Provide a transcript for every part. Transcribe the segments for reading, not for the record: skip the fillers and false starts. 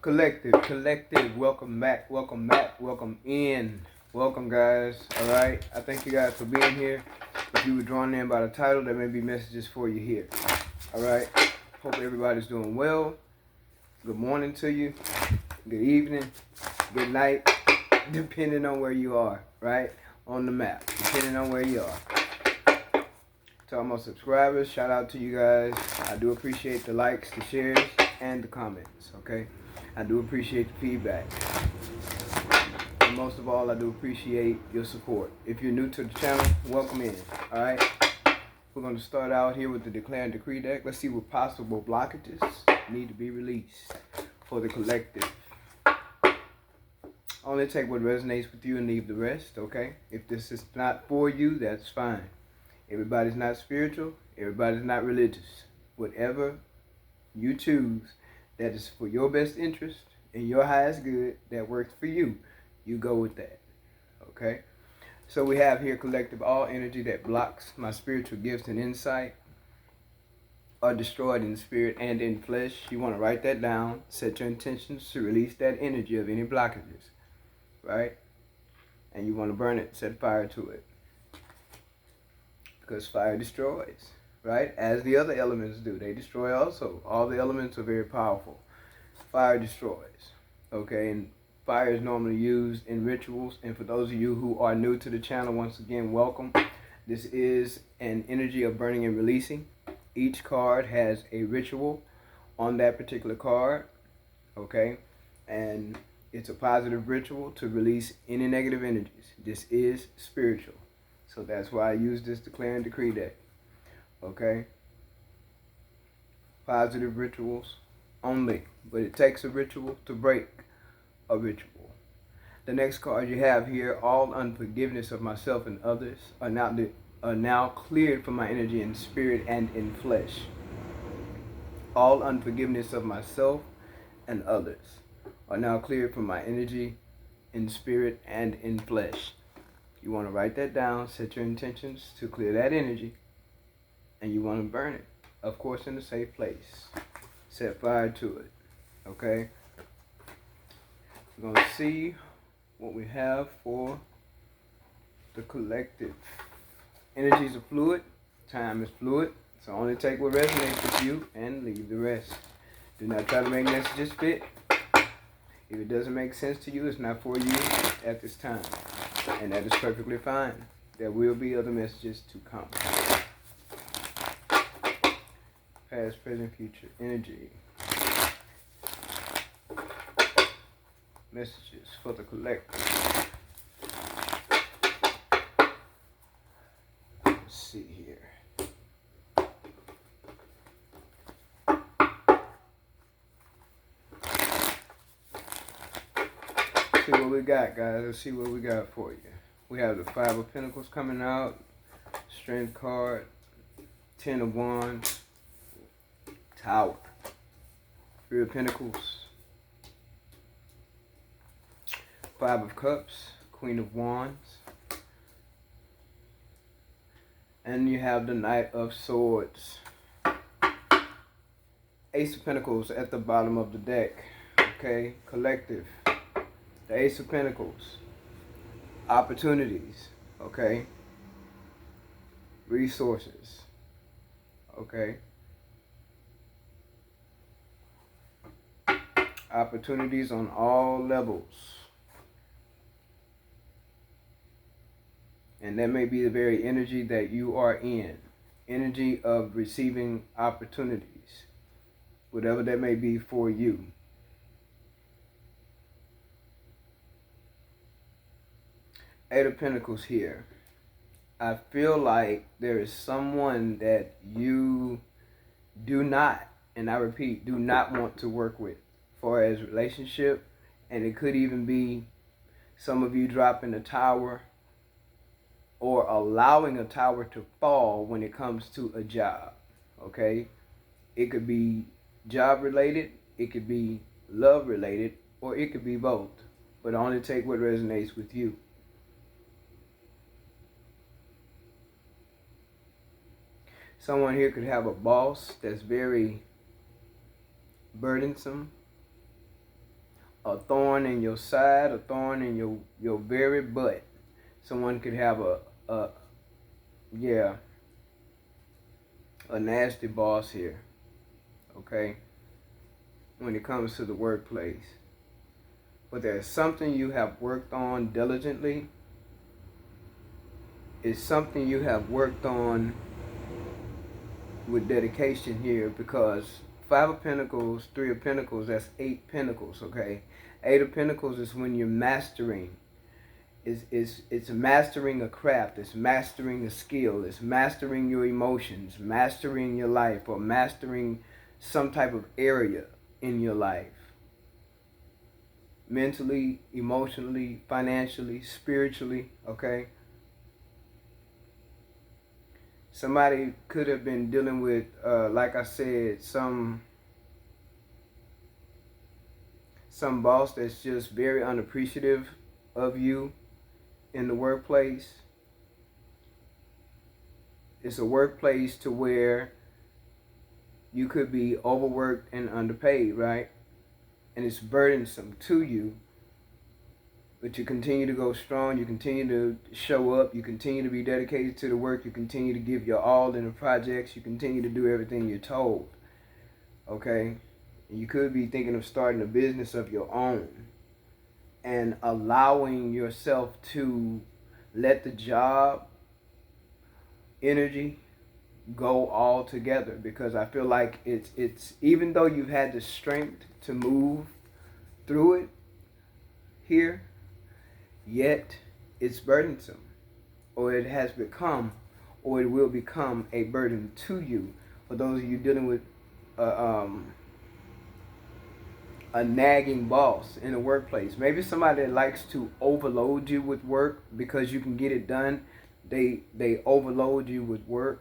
Collective, welcome back, welcome in. Welcome, guys. All right. I thank you guys for being here. If you were drawn in by the title, there may be messages for you here. All right. Hope everybody's doing well. Good morning to you. Good evening. Good night. Depending on where you are, right? On the map. Depending on where you are. To all my subscribers, shout out to you guys. I do appreciate the likes, the shares, and the comments, okay? I do appreciate the feedback. And most of all, I do appreciate your support. If you're new to the channel, welcome in, all right? We're going to start out here with the Declare and Decree deck. Let's see what possible blockages need to be released for the collective. Only take what resonates with you and leave the rest, okay? If this is not for you, that's fine. Everybody's not spiritual. Everybody's not religious. Whatever you choose that is for your best interest and your highest good, that works for you, you go with that, okay? So we have here collective, all energy that blocks my spiritual gifts and insight are destroyed in spirit and in flesh. You want to write that down, set your intentions to release that energy of any blockages, right? And you want to burn it, set fire to it, because fire destroys, right? As the other elements do. They destroy also. All the elements are very powerful. Fire destroys, okay? And fire is normally used in rituals. And for those of you who are new to the channel, once again, welcome. This is an energy of burning and releasing. Each card has a ritual on that particular card, okay? And it's a positive ritual to release any negative energies. This is spiritual. So that's why I use this Declare and Decree deck. Okay? Positive rituals only. But it takes a ritual to break a ritual. The next card you have here, all unforgiveness of myself and others are now cleared from my energy in spirit and in flesh. All unforgiveness of myself and others are now cleared from my energy in spirit and in flesh. You want to write that down, set your intentions to clear that energy, and you want to burn it, of course, in a safe place. Set fire to it, okay? We're going to see what we have for the collective. Energies are fluid, time is fluid, so only take what resonates with you and leave the rest. Do not try to make messages fit. If it doesn't make sense to you, it's not for you at this time. And that is perfectly fine. There will be other messages to come. Past, present, future, energy. Messages for the collective. Let's see here. See what we got, guys. Let's see what we got for you. We have the Five of Pentacles coming out, Strength card, Ten of Wands, Tower, Three of Pentacles, Five of Cups, Queen of Wands, and you have the Knight of Swords. Ace of Pentacles at the bottom of the deck. Okay, collective. The Ace of Pentacles. Opportunities. Okay. Resources. Okay. Opportunities on all levels. And that may be the very energy that you are in. Energy of receiving opportunities. Whatever that may be for you. Eight of Pentacles here. I feel like there is someone that you do not, and I repeat, do not want to work with for as relationship. And it could even be some of you dropping a tower or allowing a tower to fall when it comes to a job. Okay? It could be job related, it could be love related, or it could be both. But only take what resonates with you. Someone here could have a boss that's very burdensome, a thorn in your side, a thorn in your very butt. Someone could have a yeah, a nasty boss here, okay, when it comes to the workplace. But there's something you have worked on diligently. It's something you have worked on with dedication here, because Five of Pentacles, Three of Pentacles, that's 8 Pentacles, okay? 8 of Pentacles is when you're mastering. It's mastering a craft. It's mastering a skill. It's mastering your emotions, mastering your life, or mastering some type of area in your life. Mentally, emotionally, financially, spiritually, okay? Somebody could have been dealing with, like I said, some boss that's just very unappreciative of you in the workplace. It's a workplace to where you could be overworked and underpaid, right? And it's burdensome to you. But you continue to go strong, you continue to show up, you continue to be dedicated to the work, you continue to give your all in the projects, you continue to do everything you're told. Okay? And you could be thinking of starting a business of your own and allowing yourself to let the job energy go all together, because I feel like it's even though you've had the strength to move through it here, yet it's burdensome, or it has become, or it will become a burden to you. For those of you dealing with a nagging boss in the workplace, maybe somebody that likes to overload you with work because you can get it done. They overload you with work.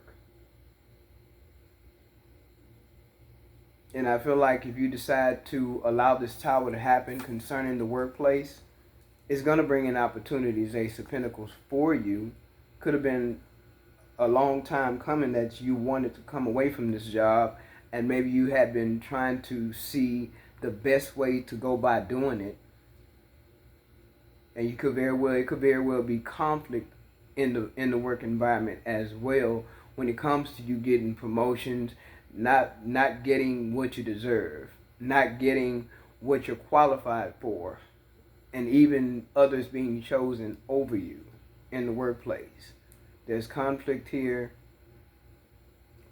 And I feel like if you decide to allow this tower to happen concerning the workplace, it's going to bring in opportunities, Ace of Pentacles, for you. Could have been a long time coming that you wanted to come away from this job, and maybe you had been trying to see the best way to go by doing it. And it could very well be conflict in the work environment as well when it comes to you getting promotions, not getting what you deserve, not getting what you're qualified for, and even others being chosen over you in the workplace. There's conflict here,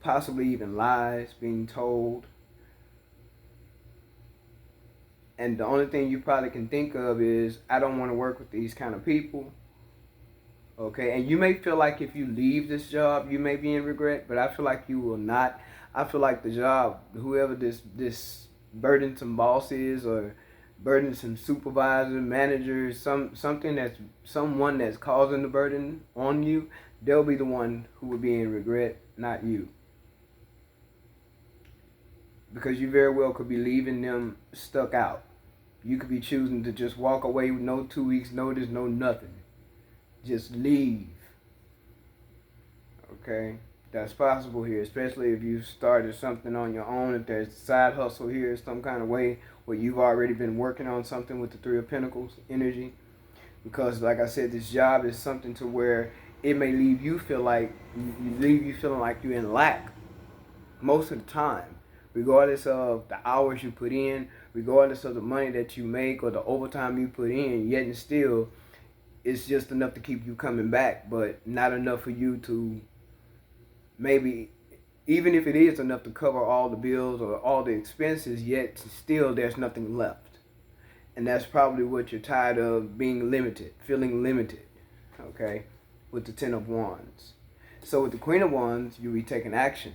possibly even lies being told. And the only thing you probably can think of is, I don't want to work with these kind of people. Okay, and you may feel like if you leave this job, you may be in regret, but I feel like you will not. I feel like the job, whoever this burdensome boss is, or burdensome supervisor, manager, someone that's causing the burden on you, they'll be the one who will be in regret, not you. Because you very well could be leaving them stuck out. You could be choosing to just walk away with no 2 weeks notice, no nothing. Just leave. Okay? That's possible here, especially if you've started something on your own. If there's a side hustle here, some kind of way where you've already been working on something with the Three of Pentacles energy. Because like I said, this job is something to where it may leave you feeling like you're in lack most of the time, regardless of the hours you put in, regardless of the money that you make or the overtime you put in. Yet and still, it's just enough to keep you coming back, but not enough for you to, maybe, even if it is enough to cover all the bills or all the expenses, yet still there's nothing left. And that's probably what you're tired of, being limited, feeling limited, okay, with the Ten of Wands. So with the Queen of Wands, you'll be taking action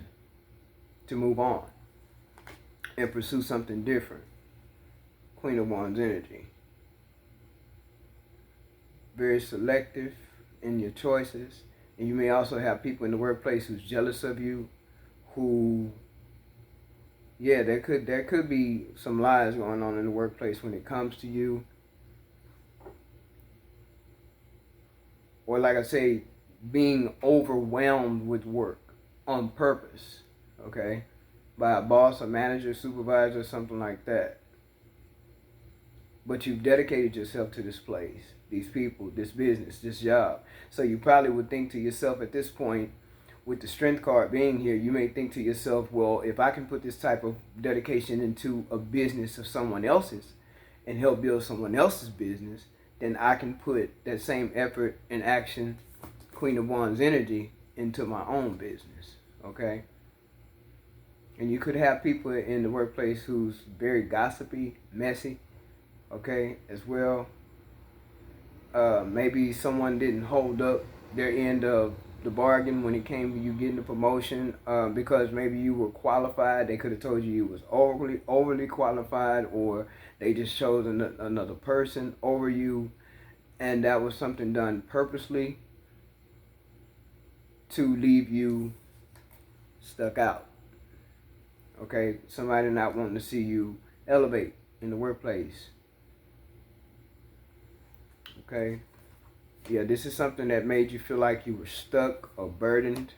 to move on and pursue something different. Queen of Wands energy. Very selective in your choices. And you may also have people in the workplace who's jealous of you, who, yeah, there could be some lies going on in the workplace when it comes to you. Or like I say, being overwhelmed with work on purpose, okay, by a boss, a manager, supervisor, something like that. but you've dedicated yourself to this place, these people, this business, this job. So you probably would think to yourself at this point, with the strength card being here, you may think to yourself, well, if I can put this type of dedication into a business of someone else's and help build someone else's business, then I can put that same effort and action, Queen of Wands energy, into my own business. Okay? And you could have people in the workplace who's very gossipy, messy, okay, as well. Maybe someone didn't hold up their end of the bargain when it came to you getting the promotion, because maybe you were qualified. They could have told you was overly qualified, or they just chose another person over you, and that was something done purposely to leave you stuck out. Okay, somebody not wanting to see you elevate in the workplace. Okay, yeah, this is something that made you feel like you were stuck or burdened,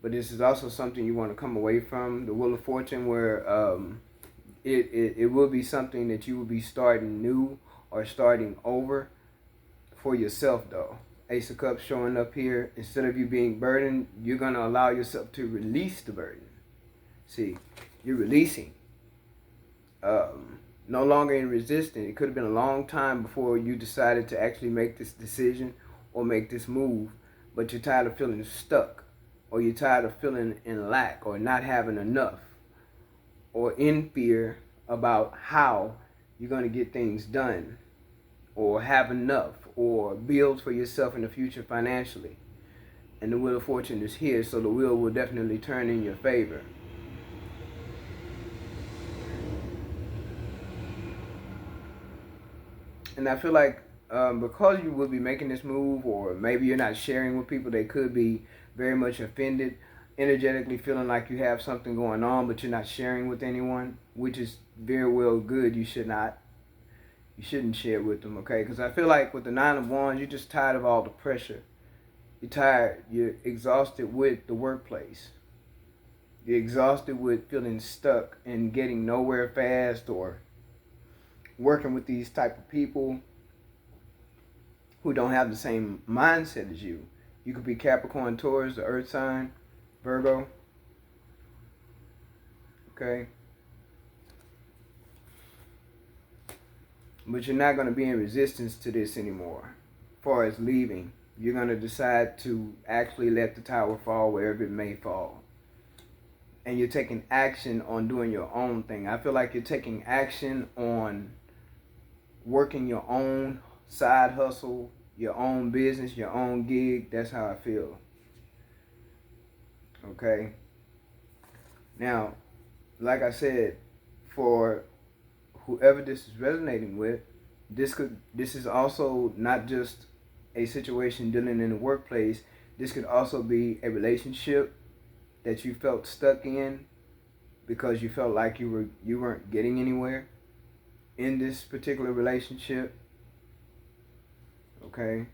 but this is also something you want to come away from. The Wheel of Fortune, where it will be something that you will be starting new or starting over for yourself, though. Ace of Cups showing up here. Instead of you being burdened, you're going to allow yourself to release the burden. See, you're releasing. No longer in resistance. It could have been a long time before you decided to actually make this decision or make this move, but you're tired of feeling stuck, or you're tired of feeling in lack or not having enough, or in fear about how you're going to get things done or have enough or build for yourself in the future financially. And the Wheel of Fortune is here, so the wheel will definitely turn in your favor. And I feel like because you will be making this move, or maybe you're not sharing with people, they could be very much offended, energetically feeling like you have something going on, but you're not sharing with anyone, which is very well good. You shouldn't share with them, okay? Because I feel like with the Nine of Wands, you're just tired of all the pressure. You're tired. You're exhausted with the workplace. You're exhausted with feeling stuck and getting nowhere fast, or working with these type of people who don't have the same mindset as you. You could be Capricorn, Taurus, the earth sign, Virgo. Okay? But you're not going to be in resistance to this anymore. As far as leaving, you're going to decide to actually let the tower fall wherever it may fall. And you're taking action on doing your own thing. I feel like you're taking action on working your own side hustle, your own business, your own gig. That's how I feel. Okay? Now, like I said, for whoever this is resonating with, this is also not just a situation dealing in the workplace. This could also be a relationship that you felt stuck in because you felt like you weren't getting anywhere in this particular relationship. Okay?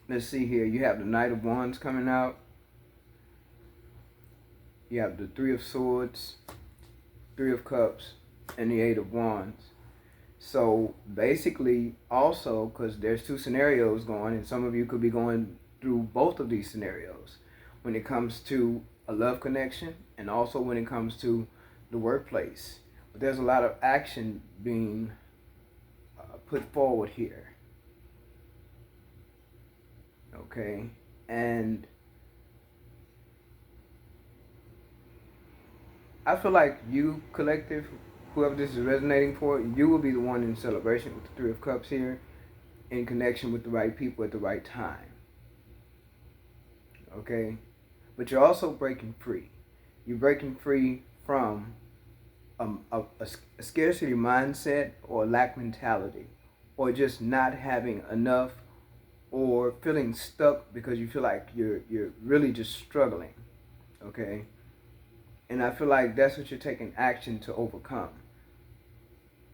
Let's see here. You have the Knight of Wands coming out. You have the Three of Swords, Three of Cups, and the Eight of Wands. So basically, also, because there's two scenarios going, and some of you could be going through both of these scenarios when it comes to a love connection and also when it comes to the workplace. But there's a lot of action being put forward here. Okay? And I feel like you, collective, whoever this is resonating for, you will be the one in celebration with the Three of Cups here, in connection with the right people at the right time. Okay? But you're also breaking free. You're breaking free from a scarcity mindset or lack mentality, or just not having enough, or feeling stuck because you feel like you're really just struggling. Okay? And I feel like that's what you're taking action to overcome.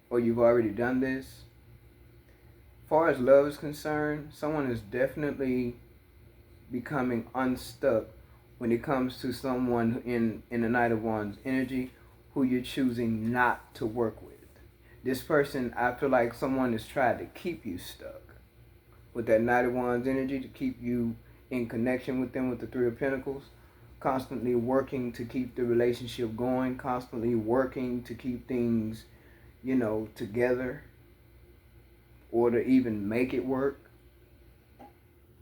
Or you've already done this. As far as love is concerned, someone is definitely becoming unstuck when it comes to someone in the Knight of Wands energy who you're choosing not to work with. This person, I feel like someone has tried to keep you stuck with that Knight of Wands energy, to keep you in connection with them with the Three of Pentacles, constantly working to keep the relationship going, constantly working to keep things, together, or to even make it work.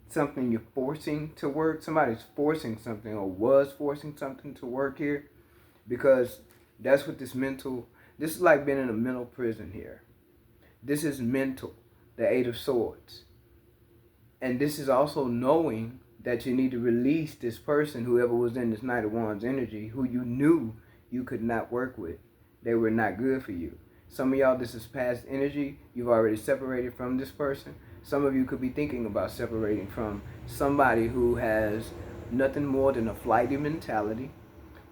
Something you're forcing to work. Somebody's forcing something or was forcing something to work here, because that's what this is like being in a mental prison here. This is mental, the Eight of Swords. And this is also knowing that you need to release this person, whoever was in this Knight of Wands energy, who you knew you could not work with. They were not good for you. Some of y'all, this is past energy. You've already separated from this person. Some of you could be thinking about separating from somebody who has nothing more than a flighty mentality,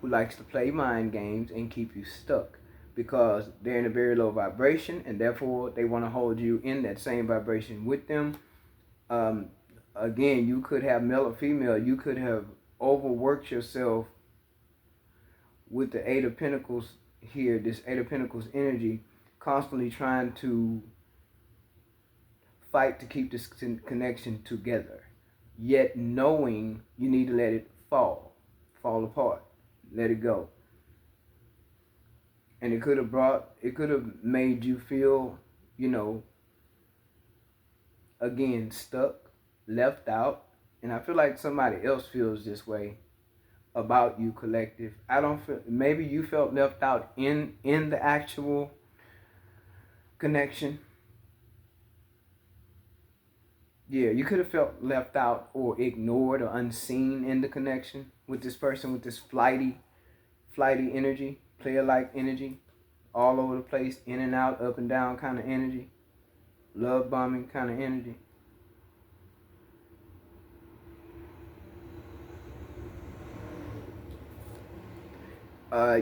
who likes to play mind games and keep you stuck because they're in a very low vibration, and therefore they want to hold you in that same vibration with them. Again, you could have male or female. You could have overworked yourself with the Eight of Pentacles here, this Eight of Pentacles energy, constantly trying to fight to keep this connection together, yet knowing you need to let it fall apart, let it go. And it could have made you feel, again, stuck, left out. And I feel like somebody else feels this way about you, collective. I don't feel, maybe you felt left out in the actual connection. Yeah, you could have felt left out or ignored or unseen in the connection with this person, with this flighty energy, player-like energy, all over the place, in and out, up and down kind of energy, love bombing kind of energy.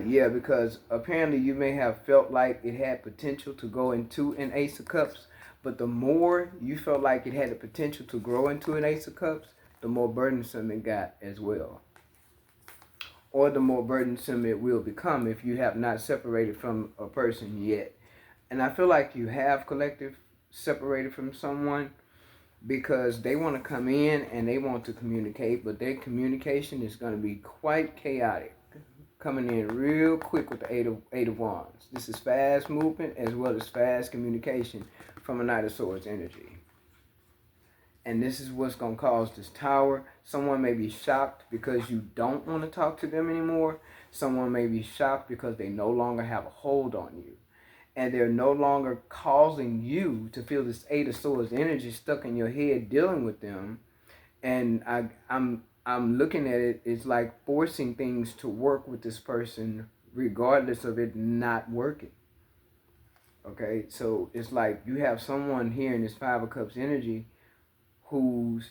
Yeah, because apparently you may have felt like it had potential to go into an Ace of Cups, but the more you felt like it had the potential to grow into an Ace of Cups, the more burdensome it got as well. Or the more burdensome it will become if you have not separated from a person yet. And I feel like you have, collective, separated from someone because they want to come in and they want to communicate, but their communication is going to be quite chaotic. Coming in real quick with the Eight of Wands. This is fast movement as well as fast communication from a Knight of Swords energy. And this is what's going to cause this Tower. Someone may be shocked because you don't want to talk to them anymore. Someone may be shocked because they no longer have a hold on you. And they're no longer causing you to feel this Eight of Swords energy stuck in your head dealing with them. And I'm looking at it, it's like forcing things to work with this person regardless of it not working. Okay, so it's like you have someone here in this Five of Cups energy who's,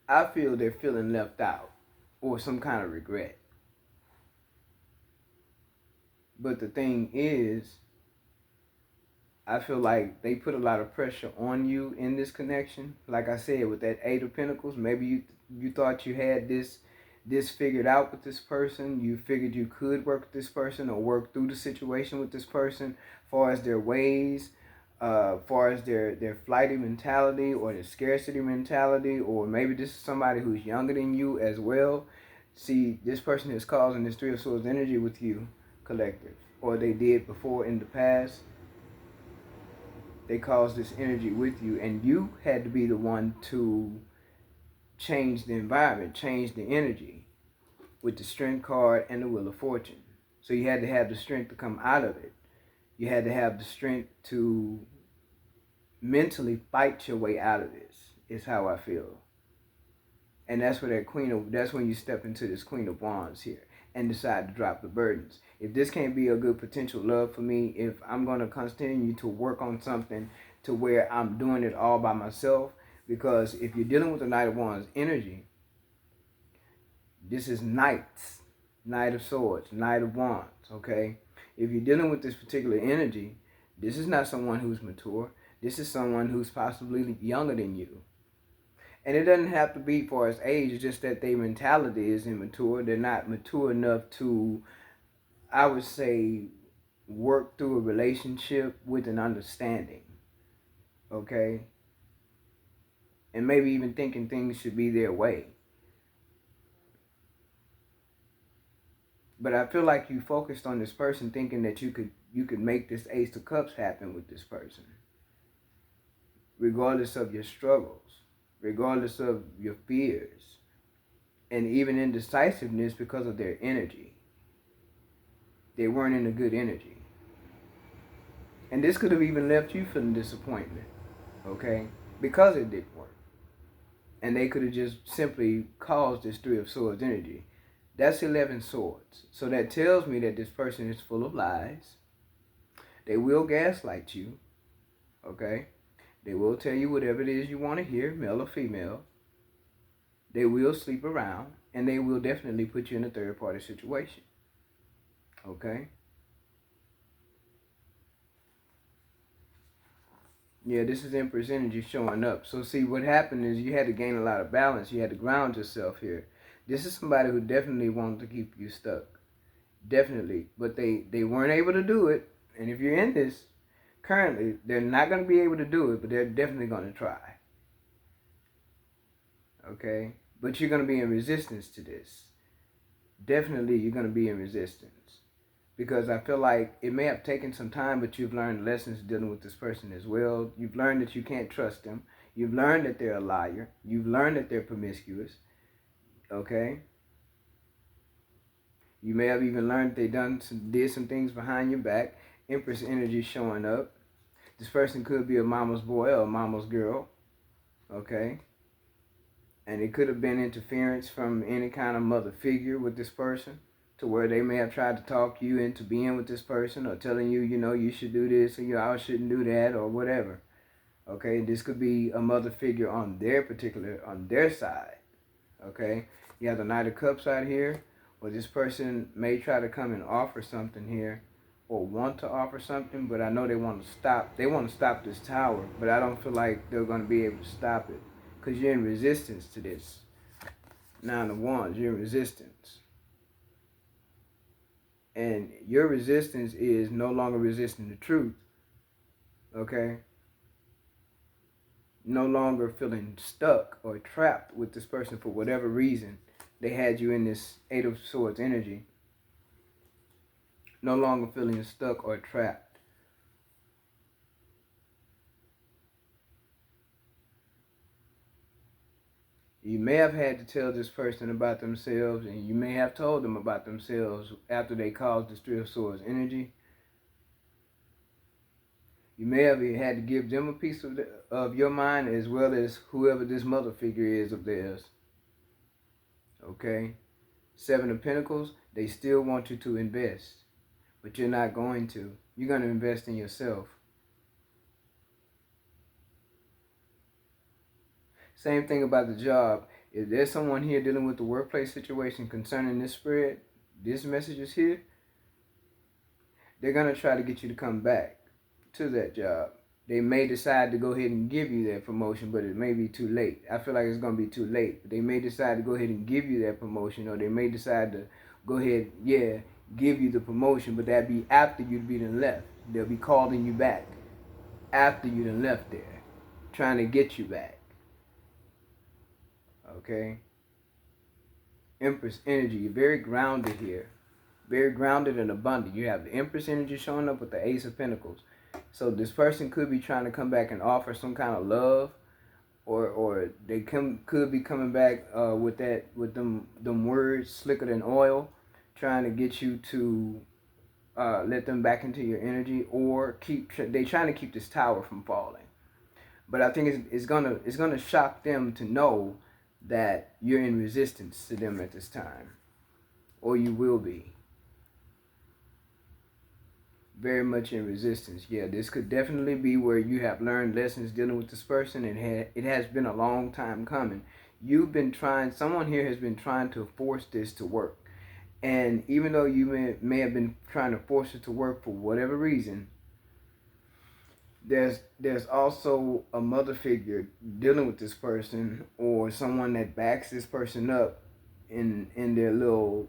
I feel they're feeling left out or some kind of regret. But the thing is, I feel like they put a lot of pressure on you in this connection. Like I said, with that Eight of Pentacles, maybe you thought you had this figured out with this person. You figured you could work with this person or work through the situation with this person, far as their ways, far as their flighty mentality or their scarcity mentality, or maybe this is somebody who's younger than you as well. See, this person is causing this Three of Swords energy with you, collective, or they did before in the past. They caused this energy with you, and you had to be the one to change the environment, change the energy with the Strength card and the Wheel of Fortune. So you had to have the strength to come out of it. You had to have the strength to mentally fight your way out of this, is how I feel. And that's where that's when you step into this Queen of Wands here and decide to drop the burdens. If this can't be a good potential love for me, if I'm going to continue to work on something to where I'm doing it all by myself, because if you're dealing with the Knight of Wands energy, this is Knights, Knight of Swords, Knight of Wands, okay? If you're dealing with this particular energy, this is not someone who's mature. This is someone who's possibly younger than you. And it doesn't have to be for its age, it's just that their mentality is immature. They're not mature enough to, I would say, work through a relationship with an understanding. Okay? And maybe even thinking things should be their way. But I feel like you focused on this person thinking that you could make this Ace of Cups happen with this person. Regardless of your struggles, regardless of your fears, and even indecisiveness because of their energy. They weren't in a good energy. And this could have even left you feeling disappointment, okay? Because it didn't work. And they could have just simply caused this Three of Swords energy. That's 11 swords. So that tells me that this person is full of lies. They will gaslight you, okay? They will tell you whatever it is you want to hear, male or female. They will sleep around, and they will definitely put you in a third-party situation, okay? Yeah, this is Empress energy showing up. So see, what happened is you had to gain a lot of balance. You had to ground yourself here. This is somebody who definitely wanted to keep you stuck. Definitely. But they weren't able to do it. And if you're in this, currently, they're not going to be able to do it, but they're definitely going to try. Okay? But you're going to be in resistance to this. Definitely, you're going to be in resistance. Because I feel like it may have taken some time, but you've learned lessons dealing with this person as well. You've learned that you can't trust them. You've learned that they're a liar. You've learned that they're promiscuous. Okay? You may have even learned they did some things behind your back. Empress energy showing up. This person could be a mama's boy or a mama's girl. Okay? And it could have been interference from any kind of mother figure with this person, to where they may have tried to talk you into being with this person, or telling you, you should do this, or I shouldn't do that, or whatever. Okay, this could be a mother figure on their side. Okay, you have the Knight of Cups out here, or this person may try to come and offer something here, or want to offer something, but I know they want to stop. They want to stop this tower, but I don't feel like they're going to be able to stop it, because you're in resistance to this. Nine of Wands, you're in resistance. And your resistance is no longer resisting the truth, okay? No longer feeling stuck or trapped with this person for whatever reason. They had you in this Eight of Swords energy. No longer feeling stuck or trapped. You may have had to tell this person about themselves, and you may have told them about themselves after they caused this Three of Swords energy. You may have had to give them a piece of your mind, as well as whoever this mother figure is of theirs. Okay? Seven of Pentacles, they still want you to invest, but you're not going to. You're going to invest in yourself. Same thing about the job. If there's someone here dealing with the workplace situation concerning this spread, this message is here, they're going to try to get you to come back to that job. They may decide to go ahead and give you that promotion, but it may be too late. I feel like it's going to be too late. They may decide to go ahead and give you that promotion, or they may decide to go ahead, give you the promotion, but that'd be after you'd be done left. They'll be calling you back after you done left there, trying to get you back. Okay? Empress energy, you're very grounded here. Very grounded and abundant. You have the Empress energy showing up with the Ace of Pentacles. So this person could be trying to come back and offer some kind of love, or they could be coming back with them words slicker than oil, trying to get you to let them back into your energy, or they trying to keep this tower from falling. But I think it's gonna shock them to know that you're in resistance to them at this time, or you will be. Very much in resistance. Yeah, this could definitely be where you have learned lessons dealing with this person, and it has been a long time coming. Someone here has been trying to force this to work. And even though you may have been trying to force it to work for whatever reason, There's also a mother figure dealing with this person, or someone that backs this person up in their little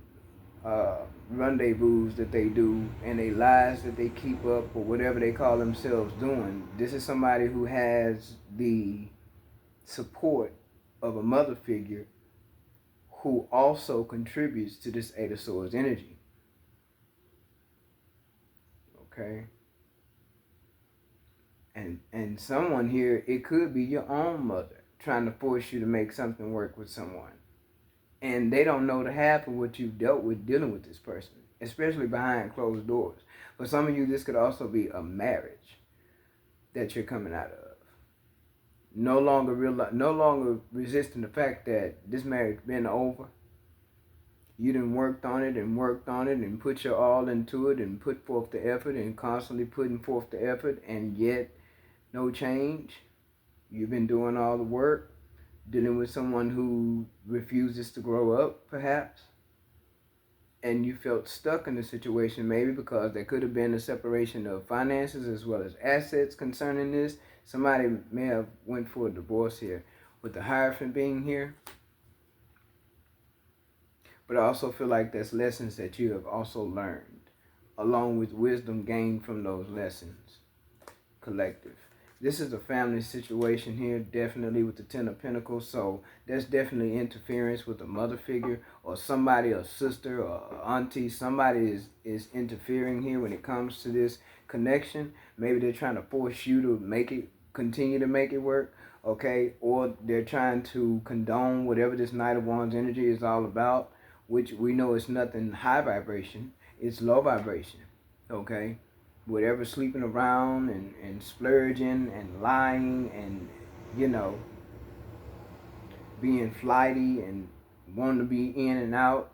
uh, rendezvous that they do, and they lies that they keep up, or whatever they call themselves doing. This is somebody who has the support of a mother figure who also contributes to this Eight of Swords energy. Okay. And someone here, it could be your own mother trying to force you to make something work with someone, and they don't know the half of what you've dealt with dealing with this person, especially behind closed doors. For some of you, this could also be a marriage that you're coming out of. No longer resisting the fact that this marriage been over. You done worked on it and worked on it and put your all into it and put forth the effort and constantly putting forth the effort, and yet no change. You've been doing all the work, dealing with someone who refuses to grow up, perhaps. And you felt stuck in the situation, maybe because there could have been a separation of finances as well as assets concerning this. Somebody may have went for a divorce here, with the Hierophant being here. But I also feel like there's lessons that you have also learned, along with wisdom gained from those lessons. Collective. This is a family situation here, definitely with the Ten of Pentacles. So there's definitely interference with a mother figure, or somebody, a sister or auntie. Somebody is interfering here when it comes to this connection. Maybe they're trying to force you to continue to make it work, okay? Or they're trying to condone whatever this Knight of Wands energy is all about, which we know is nothing high vibration. It's low vibration, okay? Whatever, sleeping around and splurging and lying and, being flighty and wanting to be in and out.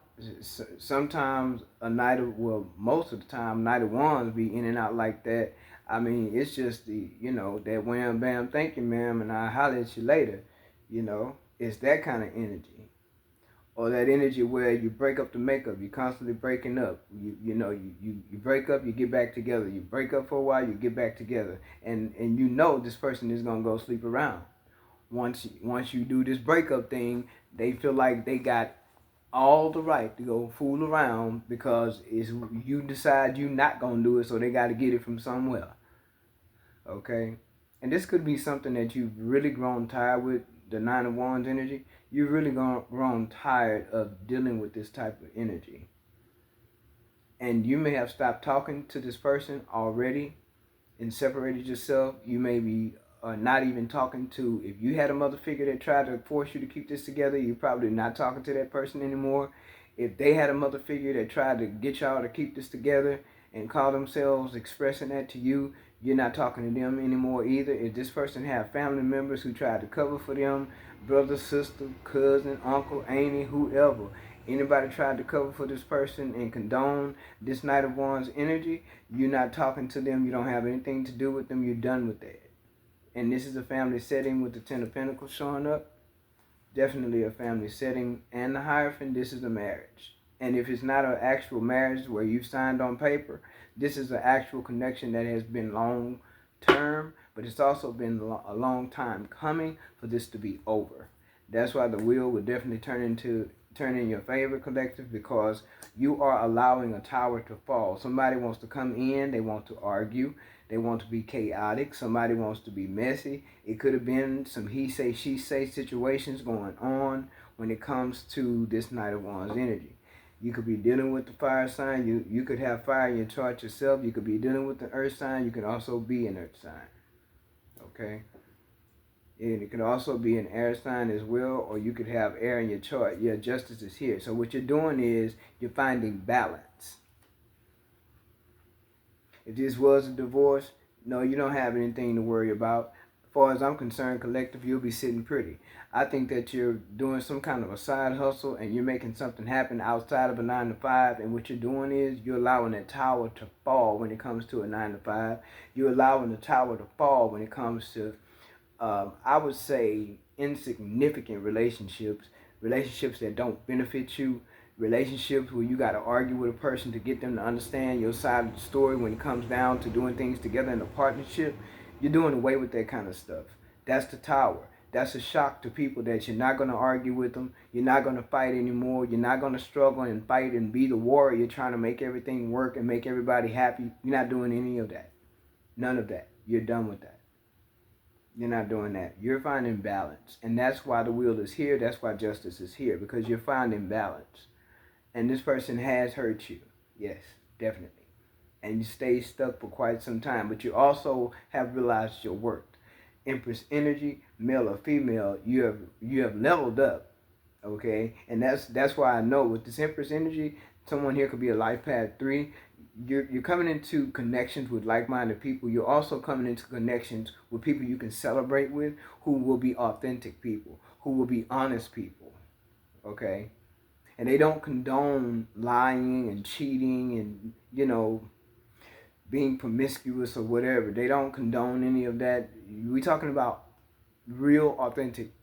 Sometimes most of the time, Knight of Wands be in and out like that. I mean, it's just that wham bam, thank you ma'am, and I'll holler at you later. It's that kind of energy. Or that energy where you break up the makeup, you're constantly breaking up. You break up, you get back together. You break up for a while, you get back together. And this person is gonna go sleep around. Once you do this breakup thing, they feel like they got all the right to go fool around because you decide you're not gonna do it, so they gotta get it from somewhere. Okay? And this could be something that you've really grown tired with, the Nine of Wands energy. You've really grown tired of dealing with this type of energy. And you may have stopped talking to this person already and separated yourself. You may be not even talking to, if you had a mother figure that tried to force you to keep this together, you're probably not talking to that person anymore. If they had a mother figure that tried to get y'all to keep this together and call themselves expressing that to you, you're not talking to them anymore either. If this person have family members who tried to cover for them, brother, sister, cousin, uncle, auntie, whoever, anybody tried to cover for this person and condone this Knight of Wands energy, you're not talking to them. You don't have anything to do with them. You're done with that. And this is a family setting with the Ten of Pentacles showing up. Definitely a family setting. And the Hierophant, this is a marriage. And if it's not an actual marriage where you signed on paper, this is an actual connection that has been long term, but it's also been a long time coming for this to be over. That's why the wheel would definitely turn in your favor, collective, because you are allowing a tower to fall. Somebody wants to come in, they want to argue, they want to be chaotic, somebody wants to be messy. It could have been some he say, she say situations going on when it comes to this Knight of Wands energy. You could be dealing with the fire sign. You could have fire in your chart yourself. You could be dealing with the earth sign. You can also be an earth sign. Okay? And it could also be an air sign as well, or you could have air in your chart. Yeah, justice is here. So what you're doing is you're finding balance. If this was a divorce, no, you don't have anything to worry about. As far as I'm concerned, collective, you'll be sitting pretty. I think that you're doing some kind of a side hustle and you're making something happen outside of a 9 to 5. And what you're doing is you're allowing that tower to fall when it comes to a 9 to 5. You're allowing the tower to fall when it comes to, I would say, insignificant relationships that don't benefit you, relationships where you got to argue with a person to get them to understand your side of the story when it comes down to doing things together in a partnership. You're doing away with that kind of stuff. That's the Tower. That's a shock to people that you're not going to argue with them. You're not going to fight anymore. You're not going to struggle and fight and be the warrior trying to make everything work and make everybody happy. You're not doing any of that. None of that. You're done with that. You're not doing that. You're finding balance. And that's why the wheel is here. That's why justice is here. Because you're finding balance. And this person has hurt you. Yes, definitely. And you stay stuck for quite some time. But you also have realized your worth. Empress energy, male or female, you have leveled up. Okay? And that's why I know with this Empress energy, someone here could be a life path 3. You're coming into connections with like-minded people. You're also coming into connections with people you can celebrate with, who will be authentic people, who will be honest people. Okay? And they don't condone lying and cheating and, being promiscuous or whatever. They don't condone any of that. We're talking about real, authentic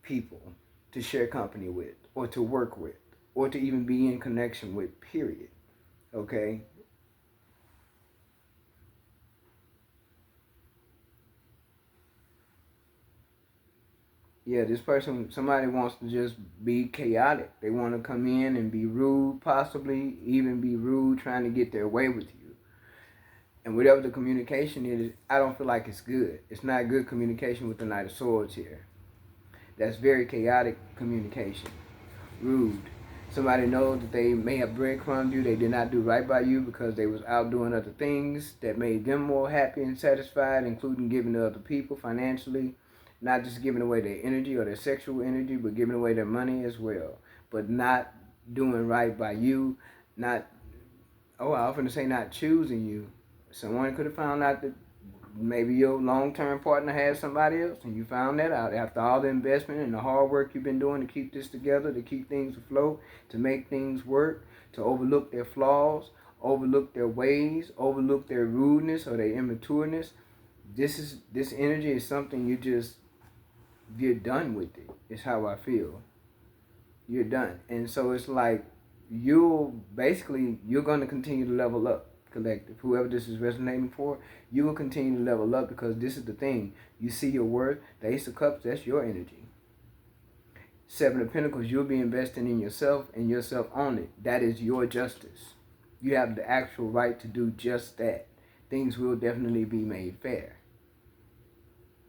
people to share company with, or to work with, or to even be in connection with, period. Okay? Yeah, this person, somebody wants to just be chaotic. They want to come in and be rude, possibly even be rude, trying to get their way with you. And whatever the communication is, I don't feel like it's good. It's not good communication with the Knight of Swords here. That's very chaotic communication. Rude. Somebody knows that they may have breadcrumbed you. They did not do right by you because they was out doing other things that made them more happy and satisfied, including giving to other people financially. Not just giving away their energy or their sexual energy, but giving away their money as well. But not doing right by you. I often say not choosing you. Someone could have found out that maybe your long-term partner has somebody else, and you found that out after all the investment and the hard work you've been doing to keep this together, to keep things afloat, to make things work, to overlook their flaws, overlook their ways, overlook their rudeness or their immatureness. This energy is something you're done with it. It's how I feel. You're done. And so it's like you're going to continue to level up. Collective, whoever this is resonating for, you will continue to level up, because this is the thing. You see your worth. The Ace of Cups, that's your energy. 7 of Pentacles, you'll be investing in yourself and yourself only. That is your justice. You have the actual right to do just that. Things will definitely be made fair,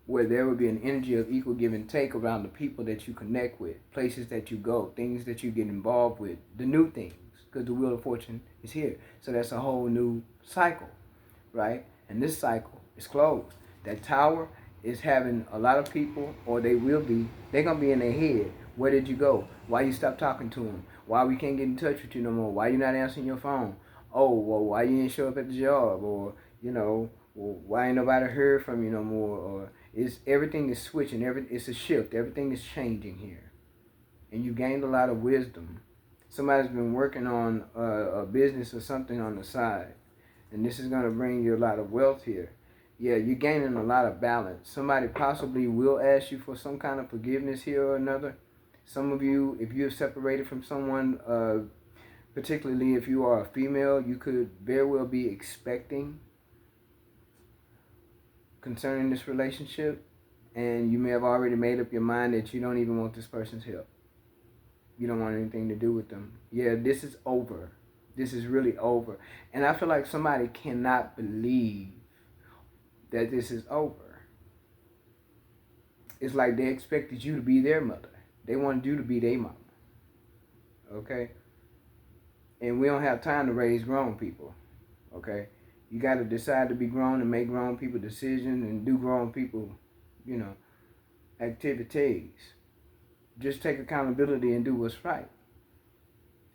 where there will be an energy of equal give and take around the people that you connect with, places that you go, things that you get involved with, the new things. Because the Wheel of Fortune is here. So that's a whole new cycle, right? And this cycle is closed. That Tower is having a lot of people, or they're going to be in their head. Where did you go? Why you stopped talking to them? Why we can't get in touch with you no more? Why you not answering your phone? Oh, well, why you didn't show up at the job? Or, well, why ain't nobody heard from you no more? Or everything is switching. It's a shift. Everything is changing here. And you gained a lot of wisdom. Somebody's been working on a business or something on the side, and this is going to bring you a lot of wealth here. Yeah, you're gaining a lot of balance. Somebody possibly will ask you for some kind of forgiveness here or another. Some of you, if you're separated from someone, particularly if you are a female, you could very well be expecting concerning this relationship, and you may have already made up your mind that you don't even want this person's help. You don't want anything to do with them. Yeah, this is over. This is really over. And I feel like somebody cannot believe that this is over. It's like they expected you to be their mother. They wanted you to be their mama. Okay? And we don't have time to raise grown people. Okay? You got to decide to be grown and make grown people decisions and do grown people, activities. Just take accountability and do what's right.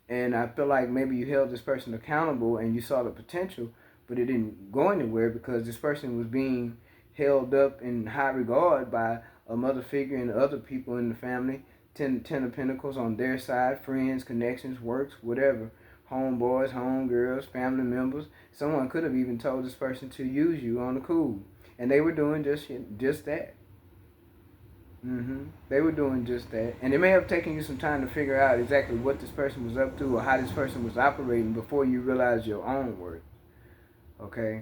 And I feel like maybe you held this person accountable and you saw the potential, but it didn't go anywhere because this person was being held up in high regard by a mother figure and other people in the family. 10 of Pentacles on their side, friends, connections, works, whatever. Homeboys, homegirls, family members. Someone could have even told this person to use you on the cool. And they were doing just that. They were doing just that. And it may have taken you some time to figure out exactly what this person was up to or how this person was operating before you realized your own worth. Okay?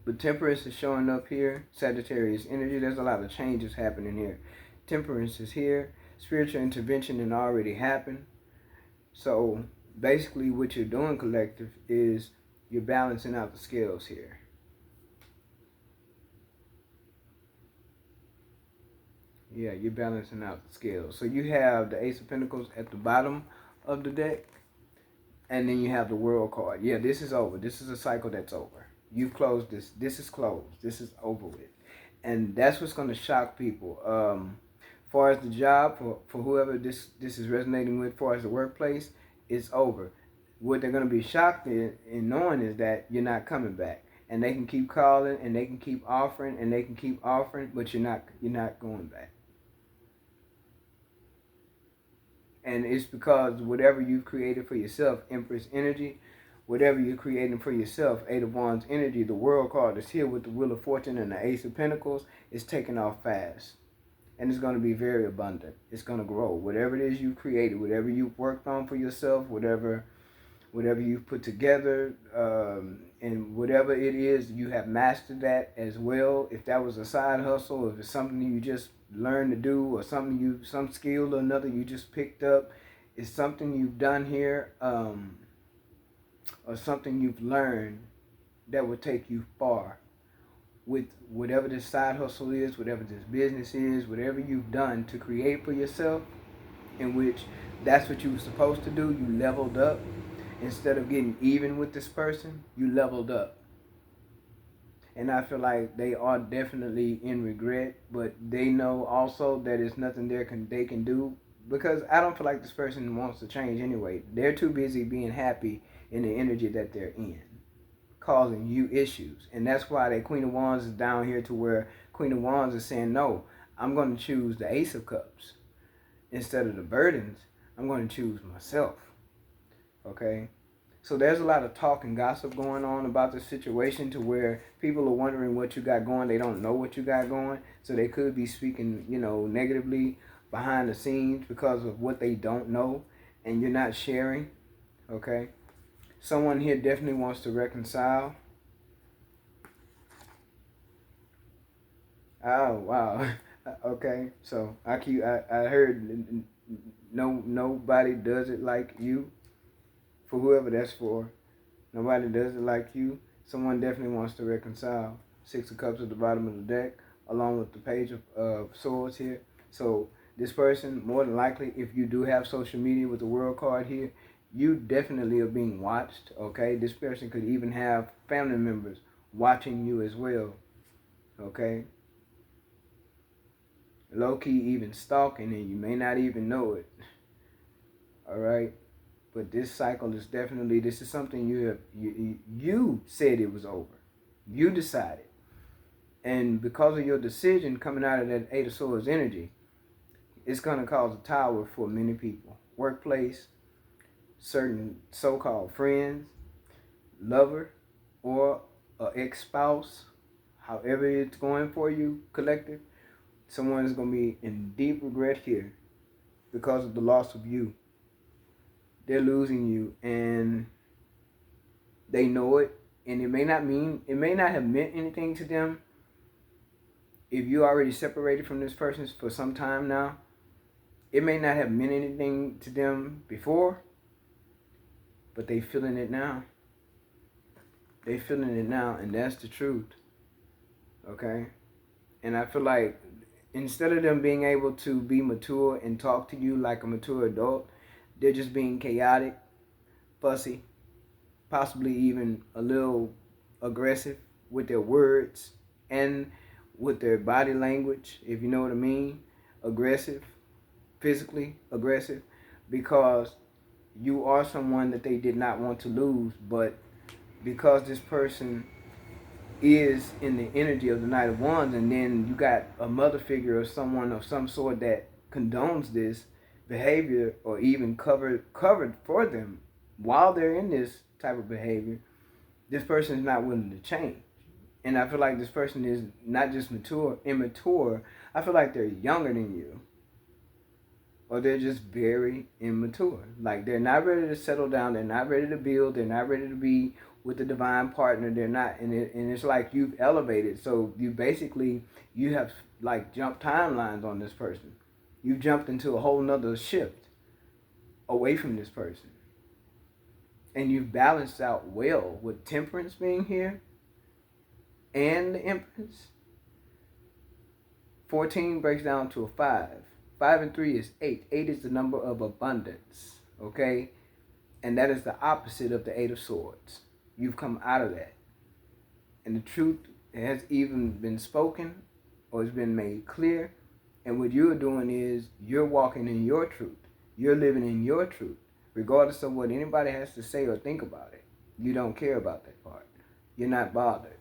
But temperance is showing up here. Sagittarius energy. There's a lot of changes happening here. Temperance is here. Spiritual intervention had already happened. So basically what you're doing, collective, is you're balancing out the scales here. Yeah, you're balancing out the scales. So you have the Ace of Pentacles at the bottom of the deck. And then you have the World card. Yeah, this is over. This is a cycle that's over. You've closed this. This is closed. This is over with. And that's what's going to shock people. Far as the job, for whoever this is resonating with, far as the workplace, it's over. What they're going to be shocked in knowing is that you're not coming back. And they can keep calling, and they can keep offering, and they can keep offering, but you're not going back. And it's because whatever you've created for yourself, Empress energy, whatever you're creating for yourself, Eight of Wands energy, the World card is here with the Wheel of Fortune and the Ace of Pentacles, is taking off fast. And it's going to be very abundant. It's going to grow. Whatever it is you've created, whatever you've worked on for yourself, whatever you've put together, and whatever it is, you have mastered that as well. If that was a side hustle, if it's something you just learned to do, or some skill or another you just picked up, it's something you've done here, or something you've learned that will take you far. With whatever this side hustle is, whatever this business is, whatever you've done to create for yourself, in which that's what you were supposed to do, you leveled up. Instead of getting even with this person, you leveled up. And I feel like they are definitely in regret, but they know also that it's nothing they can do, because I don't feel like this person wants to change anyway. They're too busy being happy in the energy that they're in, causing you issues. And that's why that Queen of Wands is down here, to where Queen of Wands is saying, no, I'm going to choose the Ace of Cups. Instead of the burdens, I'm going to choose myself. Okay? So there's a lot of talk and gossip going on about this situation, to where people are wondering what you got going. They don't know what you got going. So they could be speaking, negatively behind the scenes because of what they don't know, and you're not sharing. Okay? Someone here definitely wants to reconcile. Oh, wow. Okay. So I heard nobody does it like you. For whoever that's for, nobody does it like you. Someone definitely wants to reconcile. Six of Cups at the bottom of the deck, along with the Page of Swords here. So this person, more than likely, if you do have social media with the World card here, you definitely are being watched. Okay, this person could even have family members watching you as well. Okay, low key even stalking, and you may not even know it. All right. But this cycle is definitely, this is something you said it was over. You decided. And because of your decision coming out of that Eight of Swords energy, it's going to cause a tower for many people. Workplace, certain so-called friends, lover, or an ex-spouse, however it's going for you, collective, someone is going to be in deep regret here because of the loss of you. They're losing you, and they know it, and it may not have meant anything to them if you already separated from this person for some time now. It may not have meant anything to them before, but they feeling it now. They feeling it now, and that's the truth. Okay? And I feel like instead of them being able to be mature and talk to you like a mature adult, they're just being chaotic, fussy, possibly even a little aggressive with their words and with their body language, if you know what I mean. Aggressive, physically aggressive, because you are someone that they did not want to lose, but because this person is in the energy of the Knight of Wands, and then you got a mother figure or someone of some sort that condones this behavior, or even covered for them while they're in this type of behavior, this person is not willing to change. And I feel like this person is not just immature. I feel like they're younger than you. or they're just very immature. Like they're not ready to settle down. They're not ready to build. They're not ready to be with the divine partner. They're not, and it's like you've elevated. So you have like jumped timelines on this person. You jumped into a whole nother shift away from this person, and you've balanced out well with temperance being here and the empress. 14 breaks down to a 5. 5 and 3 is 8. 8 is the number of abundance. Okay? And that is the opposite of the 8 of Swords. You've come out of that. And the truth has even been spoken or has been made clear. And what you're doing is you're walking in your truth. You're living in your truth. Regardless of what anybody has to say or think about it. You don't care about that part. You're not bothered.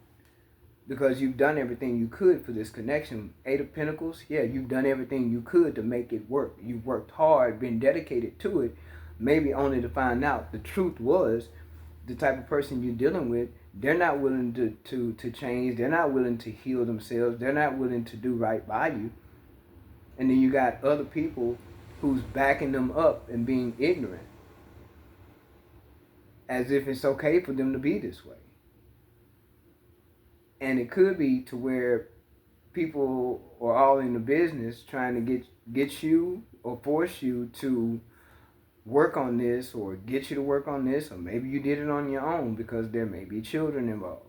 Because you've done everything you could for this connection. 8 of Pentacles, yeah, you've done everything you could to make it work. You've worked hard, been dedicated to it, maybe only to find out the truth was the type of person you're dealing with, they're not willing to change. They're not willing to heal themselves. They're not willing to do right by you. And then you got other people who's backing them up and being ignorant. As if it's okay for them to be this way. And it could be to where people are all in the business trying to get you or force you to work on this or get you to work on this, or maybe you did it on your own because there may be children involved.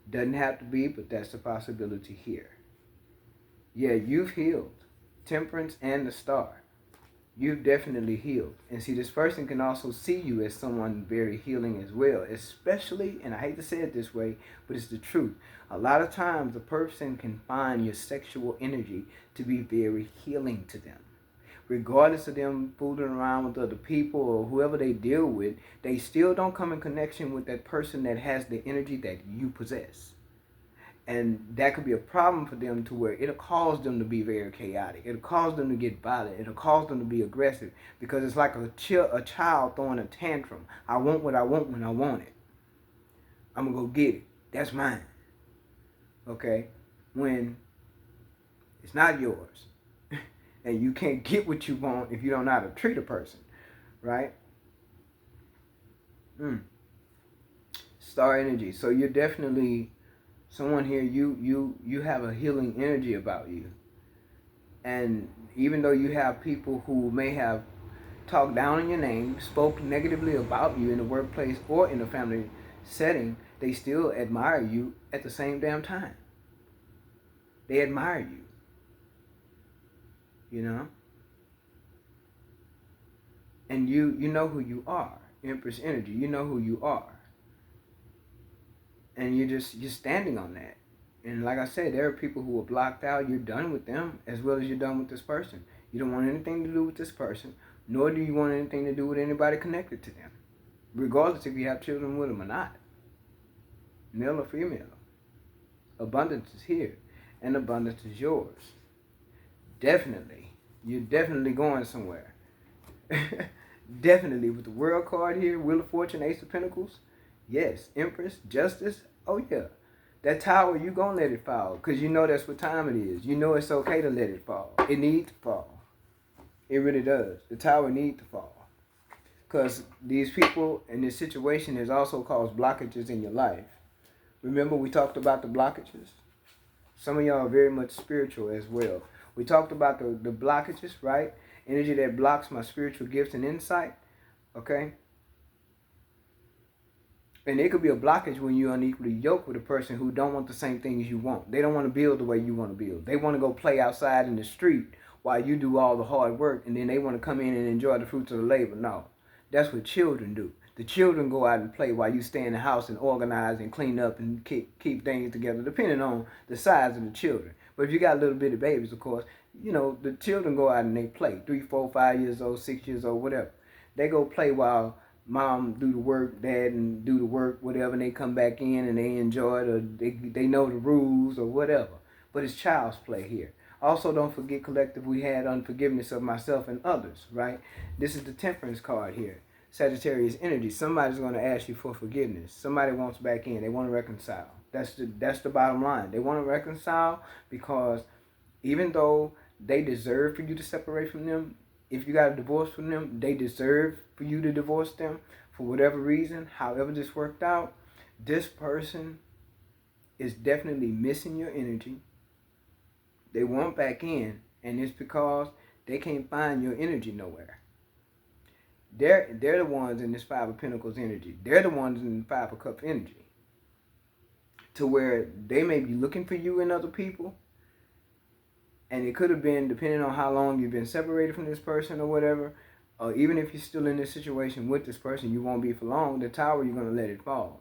Doesn't have to be, but that's a possibility here. Yeah, you've healed. Temperance and the Star. You've definitely healed. And see, this person can also see you as someone very healing as well. Especially, and I hate to say it this way, but it's the truth. A lot of times a person can find your sexual energy to be very healing to them. Regardless of them fooling around with other people or whoever they deal with, they still don't come in connection with that person that has the energy that you possess. And that could be a problem for them to where it'll cause them to be very chaotic. It'll cause them to get violent. It'll cause them to be aggressive. Because it's like a child throwing a tantrum. I want what I want when I want it. I'm going to go get it. That's mine. Okay? When it's not yours. And you can't get what you want if you don't know how to treat a person. Right? Star energy. So you're definitely... someone here, you have a healing energy about you. And even though you have people who may have talked down on your name, spoke negatively about you in the workplace or in a family setting, they still admire you at the same damn time. They admire you. You know? And you know who you are. Empress energy, you know who you are. And you're standing on that. And like I said, there are people who are blocked out. You're done with them as well as you're done with this person. You don't want anything to do with this person, nor do you want anything to do with anybody connected to them, regardless if you have children with them or not, male or female. Abundance is here, and abundance is yours. Definitely. You're definitely going somewhere. Definitely. With the World card here, Wheel of Fortune, Ace of Pentacles, yes, Empress, Justice, oh yeah. That tower, you gonna let it fall. Because you know that's what time it is. You know it's okay to let it fall. It needs to fall. It really does. The tower needs to fall. Because these people in this situation has also caused blockages in your life. Remember we talked about the blockages? Some of y'all are very much spiritual as well. We talked about the blockages, right? Energy that blocks my spiritual gifts and insight. Okay? And it could be a blockage when you're unequally yoked with a person who don't want the same thing as you want. They don't want to build the way you want to build. They want to go play outside in the street while you do all the hard work, and then they want to come in and enjoy the fruits of the labor. No, that's what children do. The children go out and play while you stay in the house and organize and clean up and keep things together, depending on the size of the children. But if you got little bitty babies, of course, you know, the children go out and they play. 3, 4, 5 years old, 6 years old, whatever. They go play while mom do the work, dad and do the work, whatever, and they come back in and they enjoy it, or they know the rules or whatever. But it's child's play here. Also, don't forget, collective, we had unforgiveness of myself and others, right? This is the Temperance card here. Sagittarius energy. Somebody's going to ask you for forgiveness. Somebody wants back in. They want to reconcile. That's the bottom line. They want to reconcile because even though they deserve for you to separate from them, if you got a divorce from them, they deserve for you to divorce them for whatever reason. However this worked out, this person is definitely missing your energy. They want back in, and it's because they can't find your energy nowhere. They're the ones in this Five of Pentacles energy. They're the ones in the Five of Cups energy. To where they may be looking for you in other people. And it could have been, depending on how long you've been separated from this person or whatever, or even if you're still in this situation with this person, you won't be for long. The tower, you're going to let it fall.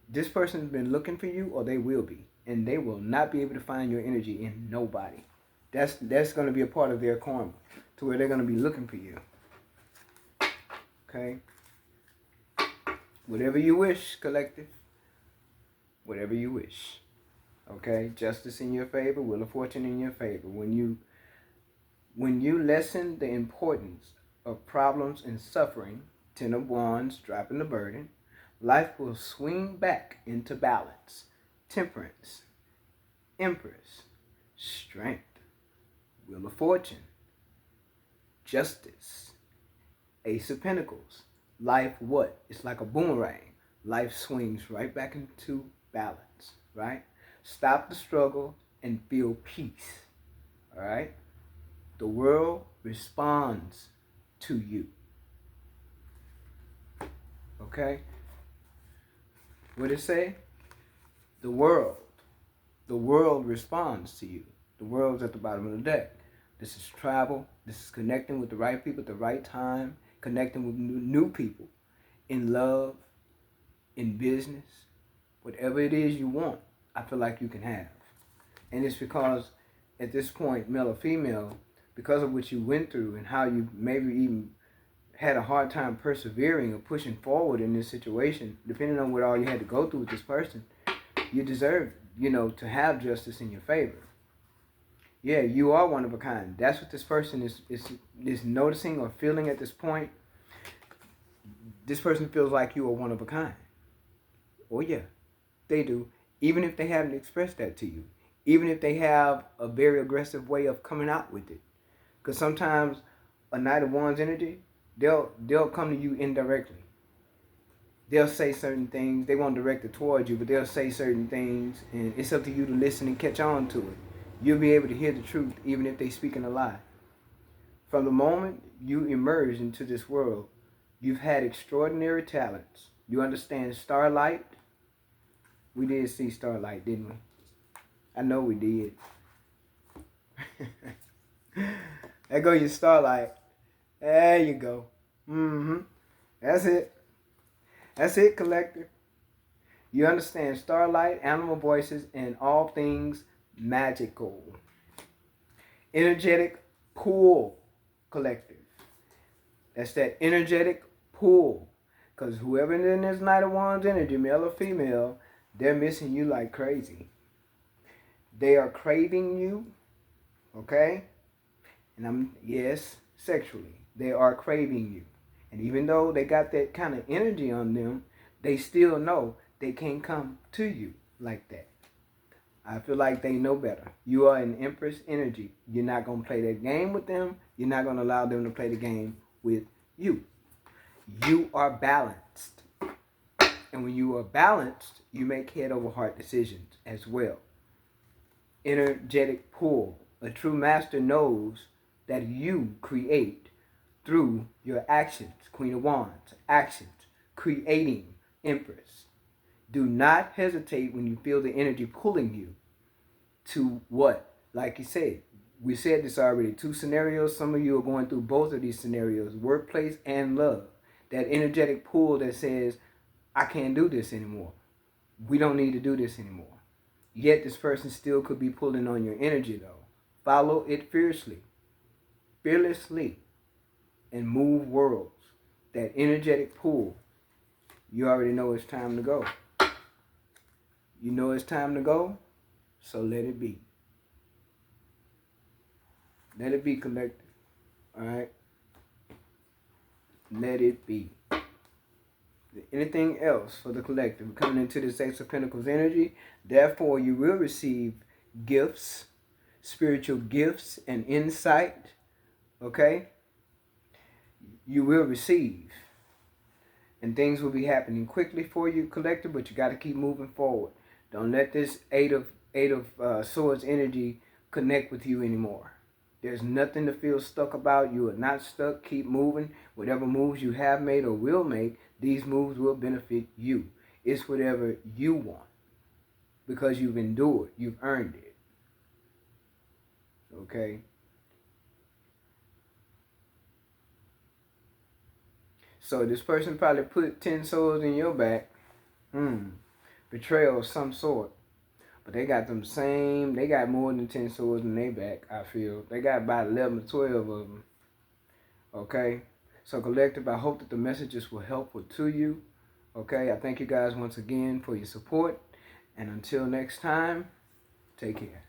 This person's been looking for you, or they will be. And they will not be able to find your energy in nobody. That's going to be a part of their karma. To where they're going to be looking for you. Okay? Whatever you wish, collective. Whatever you wish. Okay? Justice in your favor, Wheel of Fortune in your favor. When you lessen the importance of problems and suffering, Ten of Wands, dropping the burden, life will swing back into balance. Temperance, Empress, Strength, Wheel of Fortune, Justice, Ace of Pentacles. Life what? It's like a boomerang. Life swings right back into balance, right? Stop the struggle and feel peace, all right? The world responds to you, okay? What did it say? The world responds to you. The world's at the bottom of the deck. This is travel. This is connecting with the right people at the right time, connecting with new people in love, in business, whatever it is you want, I feel like you can have. And it's because at this point, male or female, because of what you went through and how you maybe even had a hard time persevering or pushing forward in this situation, depending on what all you had to go through with this person, you deserve, to have justice in your favor. Yeah, you are one of a kind. That's what this person is noticing or feeling at this point. This person feels like you are one of a kind. Oh yeah, they do. Even if they haven't expressed that to you. Even if they have a very aggressive way of coming out with it. Because sometimes a Knight of Wands energy, they'll come to you indirectly. They'll say certain things. They won't direct it towards you, but they'll say certain things. And it's up to you to listen and catch on to it. You'll be able to hear the truth even if they're speaking a lie. From the moment you emerge into this world, you've had extraordinary talents. You understand starlight. We did see starlight, didn't we? I know we did. There go your starlight. There you go. That's it. That's it, collector. You understand starlight, animal voices, and all things magical. Energetic pull, collective. That's that energetic pull. Because whoever in this Knight of Wands energy, male or female, they're missing you like crazy. They are craving you, okay? And yes, sexually. They are craving you. And even though they got that kind of energy on them, they still know they can't come to you like that. I feel like they know better. You are an Empress energy. You're not going to play that game with them. You're not going to allow them to play the game with you. You are balanced. And when you are balanced, you make head over heart decisions as well. Energetic pull. A true master knows that you create through your actions. Queen of Wands. Actions. Creating. Empress. Do not hesitate when you feel the energy pulling you to what? Like you said, we said this already. 2 scenarios. Some of you are going through both of these scenarios. Workplace and love. That energetic pull that says, I can't do this anymore. We don't need to do this anymore. Yet this person still could be pulling on your energy though. Follow it fiercely. Fearlessly. And move worlds. That energetic pull. You already know it's time to go. You know it's time to go, so let it be. Let it be, collective. Alright? Let it be. Anything else for the collective? We're coming into this Ace of Pentacles energy. Therefore, you will receive gifts, spiritual gifts and insight. Okay? you will receive. And things will be happening quickly for you, collector, but you got to keep moving forward. Don't let this eight of swords energy connect with you anymore. There's nothing to feel stuck about. You are not stuck. Keep moving. Whatever moves you have made or will make, these moves will benefit you. It's whatever you want because you've endured. You've earned it. Okay? So this person probably put 10 swords in your back. Betrayal of some sort. But they got they got more than 10 swords in their back, I feel. They got about 11 or 12 of them. Okay? So collective, I hope that the messages were helpful to you. Okay? I thank you guys once again for your support. And until next time, take care.